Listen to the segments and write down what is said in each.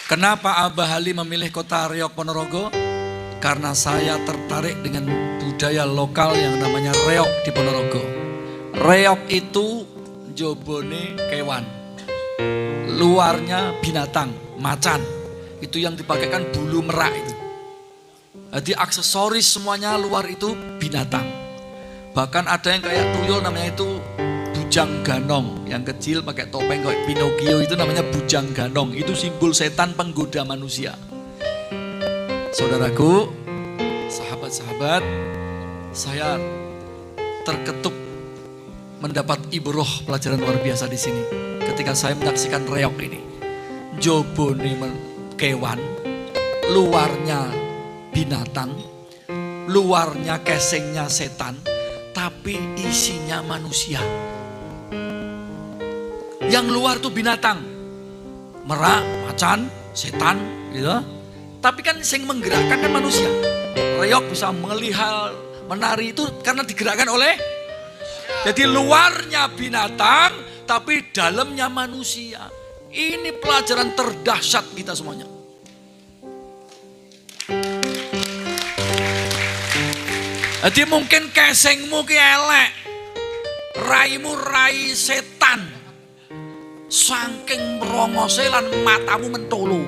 Kenapa Abah Ali memilih kota Reog Ponorogo? Karena saya tertarik dengan budaya lokal yang namanya reog di Ponorogo. Reog itu jobone kewan, luarnya binatang, macan. Itu yang dipakaikan bulu merak itu. Jadi aksesoris semuanya luar itu binatang. Bahkan ada yang kayak tuyul namanya itu bujang ganong. Yang kecil pakai topeng kayak Pinocchio itu namanya bujang ganong. Itu simbol setan penggoda manusia. Saudaraku, sahabat-sahabat, saya terketuk mendapat ibroh pelajaran luar biasa di sini. Ketika saya menyaksikan reog ini. Jobone kewan, luarnya binatang, luarnya casingnya setan, tapi isinya manusia. Yang luar tuh binatang, merak, macan, setan, gitu. Tapi kan yang menggerakkan kan manusia. Reog bisa melihat, menari itu karena digerakkan oleh. Jadi luarnya binatang, tapi dalamnya manusia. Ini pelajaran terdahsyat kita semuanya. Jadi mungkin casingmu ki elek, raimu rai setan, saking merongose lan matamu mentolo.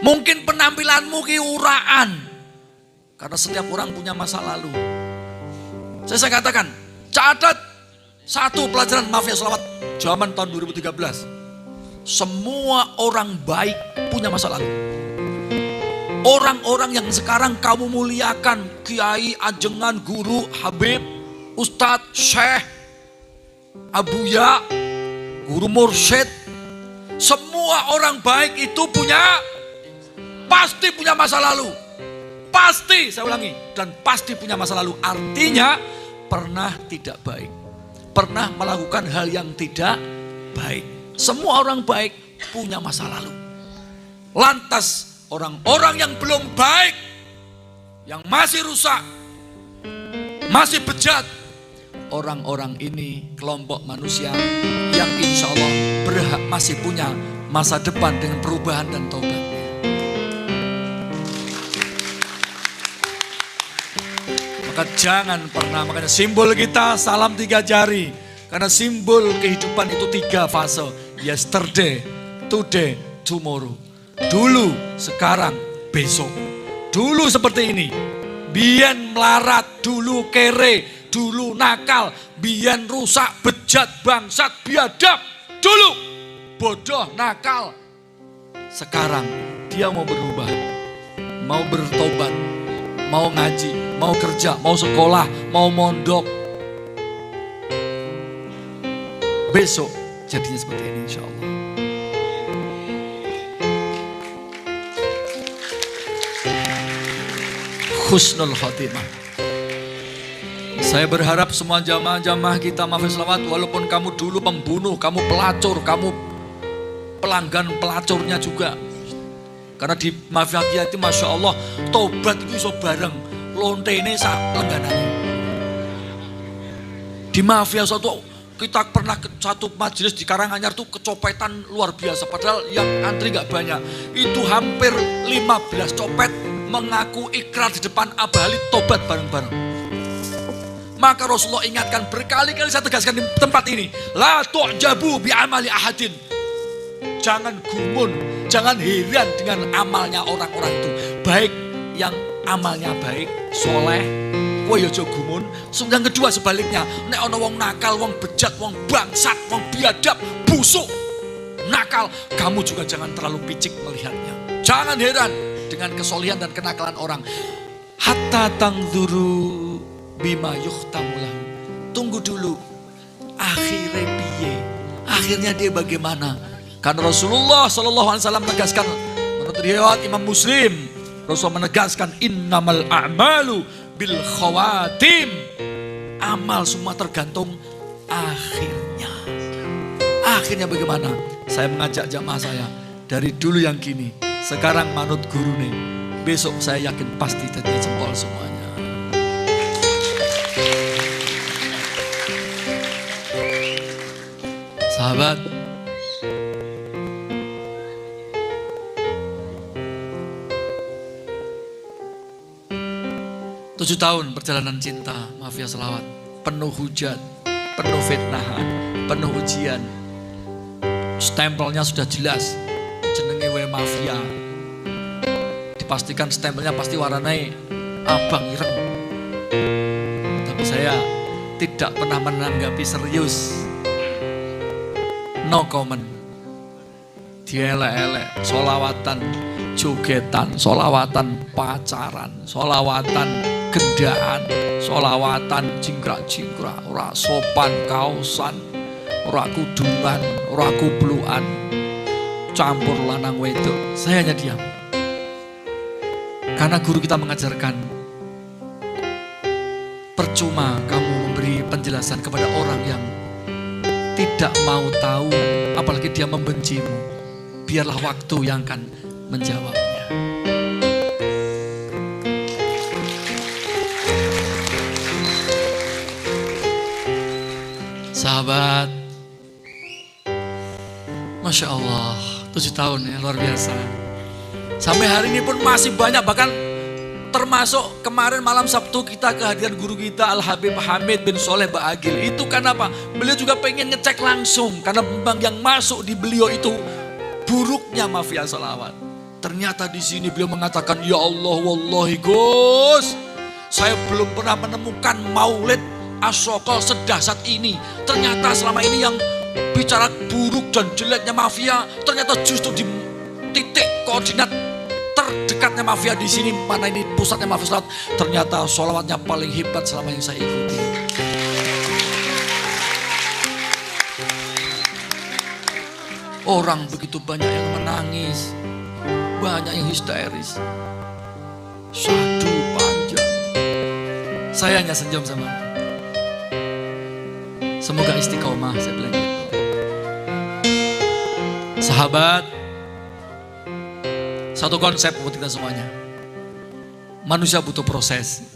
Mungkin penampilanmu ki uraan, karena setiap orang punya masa lalu. Saya katakan, catat satu pelajaran mafia selawat zaman tahun 2013. Semua orang baik punya masa lalu. Orang-orang yang sekarang kamu muliakan, kiai, ajengan, guru, habib, ustadz, syekh, abuya, guru mursyid, semua orang baik itu pasti punya masa lalu. Pasti, saya ulangi, dan pasti punya masa lalu. Artinya pernah tidak baik, pernah melakukan hal yang tidak baik. Semua orang baik punya masa lalu. Lantas orang-orang yang belum baik, yang masih rusak, masih bejat, orang-orang ini kelompok manusia yang insya Allah masih punya masa depan dengan perubahan dan taubat. Maka jangan pernah, makanya simbol kita salam 3 jari. Karena simbol kehidupan itu 3 fase. Yesterday, today, tomorrow. Dulu, sekarang, besok. Dulu seperti ini. Biyen melarat, dulu kere, dulu nakal, biyen rusak, bejat, bangsat, biadab. Dulu bodoh, nakal. Sekarang dia mau berubah, mau bertobat, mau ngaji, mau kerja, mau sekolah, mau mondok. Besok jadinya seperti ini insya Allah. Husnul khotimah. Saya berharap semua jamaah-jamaah kita mafia selawat, walaupun kamu dulu pembunuh, kamu pelacur, kamu pelanggan pelacurnya juga. Karena di mafia kita itu Masya Allah, tobat itu iso bareng, lonte ini sak langganannya. Di mafia kita pernah satu majelis di Karanganyar tuh kecopetan luar biasa. Padahal yang antri gak banyak. Itu hampir 15 copet mengaku ikrar di depan Abah Ali tobat bareng-bareng. Maka Rasulullah ingatkan berkali-kali, saya tegaskan di tempat ini. La tu'jabu bi amali ahadin. Jangan gumun, jangan heran dengan amalnya orang-orang itu. Baik yang amalnya baik, soleh, kowe yo aja gumun. Yang kedua sebaliknya, nek ana wong nakal, wong bejat, wong bangsat, wong biadab, busuk, nakal, kamu juga jangan terlalu picik melihatnya. Jangan heran dengan kesolihan dan kenakalan orang. Hatta tangzuru bima yuhtamulah. Tunggu dulu, akhirnya piye? Akhirnya dia bagaimana? Karena Rasulullah SAW menegaskan, menurut riwayat Imam Muslim, Rasulullah menegaskan innamal a'malu bil khawatim. Amal semua tergantung akhirnya. Akhirnya bagaimana? Saya mengajak jamaah saya dari dulu yang kini, sekarang manut guru nih. Besok saya yakin pasti jadi jempol semuanya. Sahabat, 7 tahun perjalanan cinta Mafia Selawat. Penuh hujat, penuh fitnahan, penuh ujian. Stempelnya sudah jelas, jenenge we Mafia. Dipastikan stempelnya pasti warnanya abang ireng. Tapi saya tidak pernah menanggapi serius. No comment. Dielek-elek, solawatan jogetan, solawatan pacaran, solawatan gendaan, solawatan jingkrak-jingkrak, ora sopan kaosan, ora kudungan, ora kubluan, campur lanang wedok. Saya hanya diam. Karena guru kita mengajarkan, percuma kamu memberi penjelasan kepada orang yang tidak mau tahu, apalagi dia membencimu. Biarlah waktu yang akan menjawabnya. Sahabat, Masya Allah, 7 tahun ya, luar biasa. Sampai hari ini pun masih banyak, bahkan termasuk kemarin malam Sabtu kita kehadiran guru kita Al-Habib Hamid bin Soleh Ba'agil. Itu karena apa? Beliau juga pengen ngecek langsung, karena memang yang masuk di beliau itu buruknya Mafia Selawat. Ternyata di sini beliau mengatakan, ya Allah wallahi Gus, saya belum pernah menemukan maulid asyokol sedahsyat ini. Ternyata selama ini yang bicara buruk dan jeleknya Mafia, ternyata justru di titik koordinat terdekatnya Mafia di sini, mana ini pusatnya Mafia Selawat. Ternyata sholawatnya paling hebat selama yang saya ikuti. Orang begitu banyak yang menangis, banyak yang histeris. Syahdu panjang. Saya hanya senyum sama. Semoga istiqomah, saya bilang gitu. Sahabat, satu konsep buat kita semuanya. Manusia butuh proses.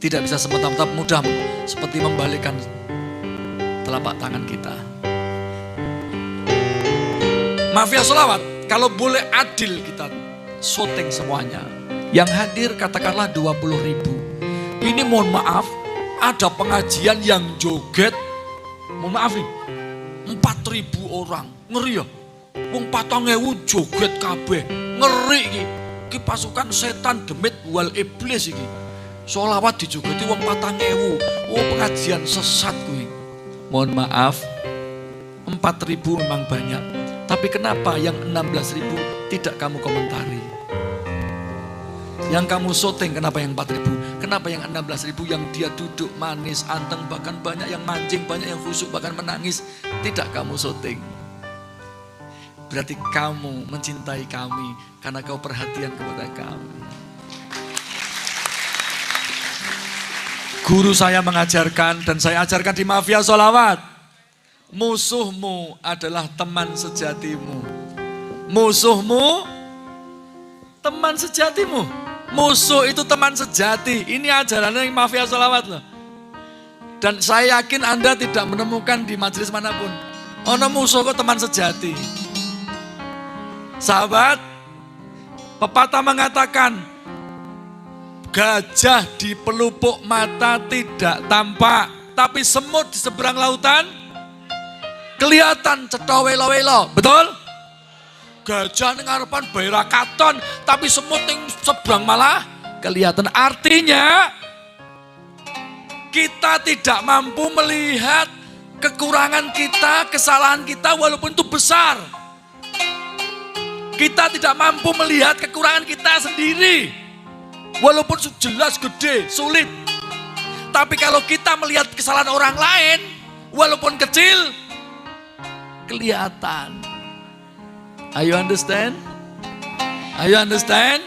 Tidak bisa semata-mata mudah seperti membalikkan telapak tangan kita. Mafia Selawat, kalau boleh adil kita syuting semuanya. Yang hadir katakanlah 20.000. Ini mohon maaf, ada pengajian yang joget, mohon maaf nih, 4.000 orang. Ngeri ya? Wong 4.000 joget kabeh. Ngeri iki. Iki pasukan setan demit wal iblis iki. Selawat dijogeti wong 4.000. Oh, pengajian sesat kuwi. Mohon maaf, 4.000 memang banyak. Tapi kenapa yang 16.000 tidak kamu komentari? Yang kamu syuting kenapa yang 4.000? Kenapa yang 16.000 yang dia duduk manis, anteng, bahkan banyak yang mancing, banyak yang khusyuk, bahkan menangis, tidak kamu syuting? Berarti kamu mencintai kami karena kau perhatian kepada kami. Guru saya mengajarkan dan saya ajarkan di Mafia Selawat. Musuhmu adalah teman sejatimu. Musuhmu teman sejatimu. Musuh itu teman sejati. Ini ajarannya Mafia Selawat loh. Dan saya yakin Anda tidak menemukan di majelis manapun. Ono musuh kok teman sejati. Sahabat, pepatah mengatakan, gajah di pelupuk mata tidak tampak, tapi semut di seberang lautan kelihatan cetha welo-welo, betul? Gajah ning ngarepan bae katon, tapi semut ning seberang malah kelihatan. Artinya kita tidak mampu melihat kekurangan kita, kesalahan kita walaupun itu besar. Kita tidak mampu melihat kekurangan kita sendiri walaupun jelas gede, sulit. Tapi kalau kita melihat kesalahan orang lain walaupun kecil, kelihatan. Are you understand? Are you understand?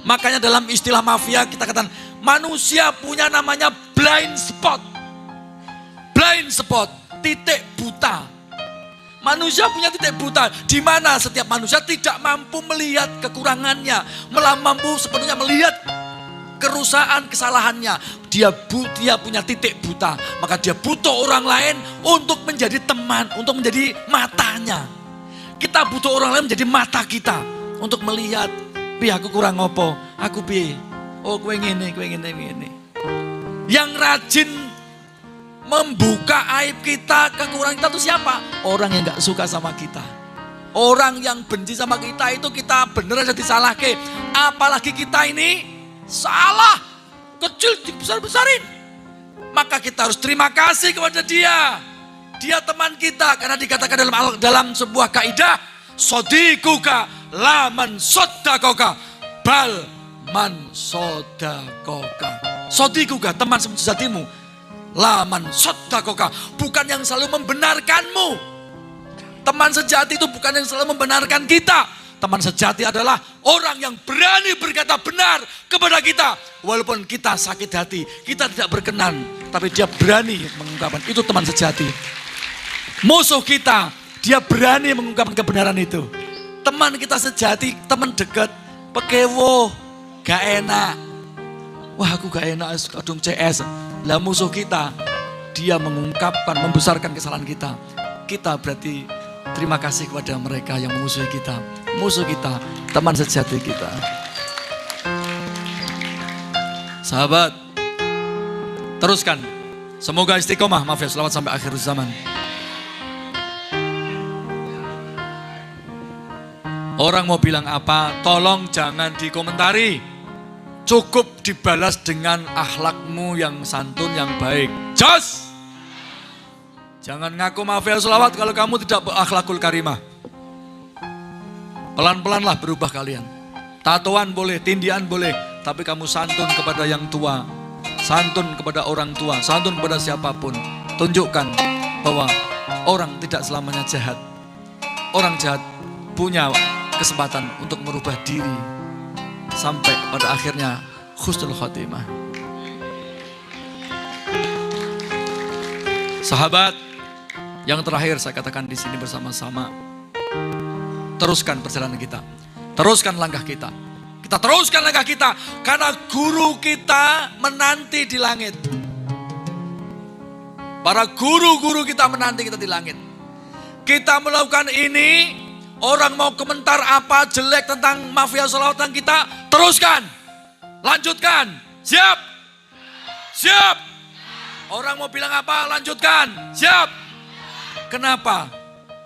Makanya dalam istilah mafia kita katakan manusia punya namanya blind spot. Blind spot, titik buta. Manusia punya titik buta di mana setiap manusia tidak mampu melihat kekurangannya, mampu sepenuhnya melihat kerusakan kesalahannya. Dia punya titik buta, maka dia butuh orang lain untuk menjadi teman, untuk menjadi matanya. Kita butuh orang lain menjadi mata kita untuk melihat, pi aku kurang apa, aku pi, Oh kowe ngene. Yang rajin membuka aib kita, kekurangan kita itu siapa? Orang yang gak suka sama kita. Orang yang benci sama kita itu kita bener aja disalahke. Apalagi kita ini salah, kecil dibesar-besarin. Maka kita harus terima kasih kepada dia. Dia teman kita karena dikatakan dalam sebuah kaidah, sodikuka laman sodakoka bal man sodakoka. Sodikuka teman sejatimu. Laman sodakoka, bukan yang selalu membenarkanmu. Teman sejati itu bukan yang selalu membenarkan kita. Teman sejati adalah orang yang berani berkata benar kepada kita. Walaupun kita sakit hati, kita tidak berkenan, tapi dia berani mengungkapkan. Itu teman sejati. Musuh kita, dia berani mengungkapkan kebenaran itu. Teman kita sejati, teman dekat, pekewo, gak enak. Wah aku gak enak, kadung CS. Lah musuh kita, dia mengungkapkan, membesarkan kesalahan kita. Kita berarti terima kasih kepada mereka yang memusuhi kita. Musuh kita, teman sejati kita. Sahabat, teruskan. Semoga istiqomah, maaf ya, selamat sampai akhir zaman. Orang mau bilang apa, tolong jangan dikomentari. Cukup dibalas dengan akhlakmu yang santun, yang baik. Jos! Jangan ngaku mafia selawat kalau kamu tidak berakhlakul karimah. Pelan-pelanlah berubah kalian. Tatoan boleh, tindian boleh. Tapi kamu santun kepada yang tua. Santun kepada orang tua. Santun kepada siapapun. Tunjukkan bahwa orang tidak selamanya jahat. Orang jahat punya kesempatan untuk merubah diri. Sampai pada akhirnya husnul khotimah. Sahabat, yang terakhir saya katakan di sini bersama-sama. Teruskan perjalanan kita. Teruskan langkah kita. Kita teruskan langkah kita. Karena guru kita menanti di langit. Para guru-guru kita menanti kita di langit. Kita melakukan ini. Orang mau komentar apa jelek tentang mafia sholawatan kita, teruskan. Lanjutkan. Siap? Siap. Orang mau bilang apa, lanjutkan. Siap. Kenapa?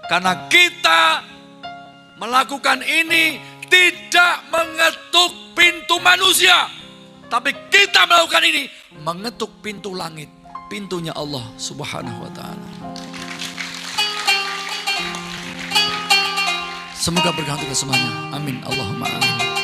Karena kita melakukan ini tidak mengetuk pintu manusia. Tapi kita melakukan ini mengetuk pintu langit. Pintunya Allah Subhanahu wa ta'ala. Semoga berkah untuk semuanya. Amin. Allahumma amin.